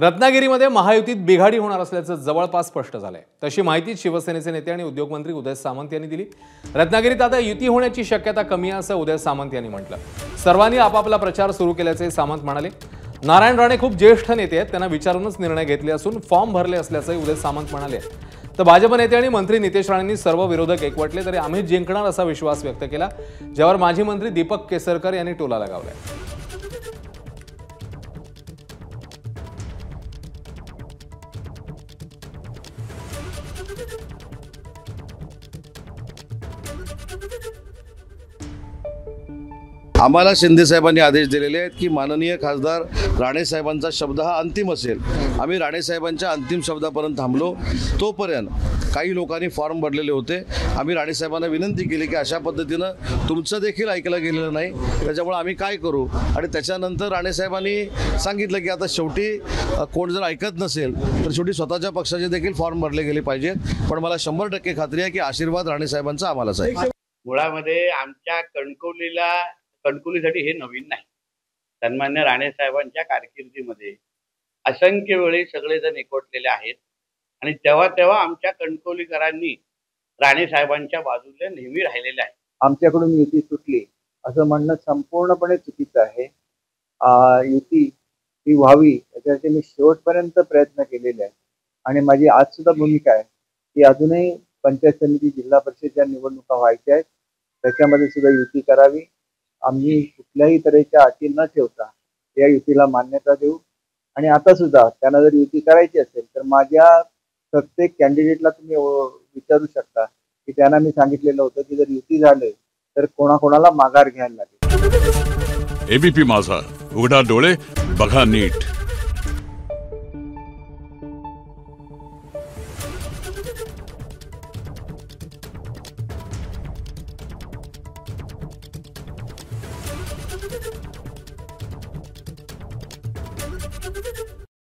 रत्नागिरीमध्ये महायुतीत बिघाडी होणार असल्याचं जवळपास स्पष्ट झालंय। तशी माहिती शिवसेनेचे नेते आणि उद्योगमंत्री उदय सामंत यांनी दिली। रत्नागिरीत आता युती होण्याची शक्यता कमी आहे असं उदय सामंत यांनी म्हटलं। सर्वांनी आपापला प्रचार सुरू केल्याचे सामंत म्हणाले। नारायण राणे खूप ज्येष्ठ नेते आहेत, त्यांना विचारूनच निर्णय घेतले असून फॉर्म भरले असल्याचं उदय सामंत म्हणाले। तर भाजप नेते आणि मंत्री नितेश राणेंनी सर्व विरोधक एकवटले तरी आम्ही जिंकणार असा विश्वास व्यक्त केला, ज्यावर माजी मंत्री दीपक केसरकर यांनी टोला लगावलाय। आम्हाला शिंदे साहेबांनी आदेश दिलेले आहेत की माननीय खासदार राणे साहेबांचा शब्द हा अंतिम असेल। आम्ही राणे साहेबांच्या अंतिम शब्दापर्यंत थांबलो। तोपर्यंत काही लोकांनी फॉर्म भरलेले होते। आम्ही राणे साहेबांना विनंती केली की अशा पद्धतीनं तुमचं देखील ऐकलं गेलेलं नाही, त्याच्यामुळे आम्ही काय करू। आणि त्याच्यानंतर राणे साहेबांनी सांगितलं की आता शेवटी कोण जर ऐकत नसेल तर शेवटी स्वतःच्या पक्षाचे देखील फॉर्म भरले गेले पाहिजेत। पण मला 100% खात्री आहे की आशीर्वाद राणे साहेबांचा आम्हालाच आहे। मुळामध्ये आमच्या कणकवलीसाठी हे नवीन नाही। सन्मान्य राणे साहेबांच्या कारकिर्दीमध्ये असंख्य वेळी सगळेजण एकवटलेले आहेत आणि तेव्हा आमच्या कणकवलीकरांनी राणे साहेबांच्या बाजूला नेहमी राहिलेले आहे। आमच्याकडून युती सुटली असं म्हणणं संपूर्णपणे चुकीचं आहे। युती ही व्हावी याच्यासाठी मी शेवटपर्यंत प्रयत्न केलेले आहे आणि माझी आज सुद्धा भूमिका आहे की अजूनही पंचायत समिती जिल्हा परिषदेच्या निवडणुका व्हायच्या आहेत, त्याच्यामध्ये सुद्धा युती करावी। आम्ही कुठल्याही तऱ्हेच्या अटी न ठेवता या युतीला मान्यता देऊ आणि आता सुद्धा त्यांना जर युती करायची असेल तर माझ्या प्रत्येक कॅन्डिडेटला तुम्ही विचारू शकता की त्यांना मी सांगितलेलं होतं की जर युती झाले तर कोणाकोणाला माघार घ्यायला लागेल। एबीपी माझा, उघडा डोळे बघा नीट। Thank you.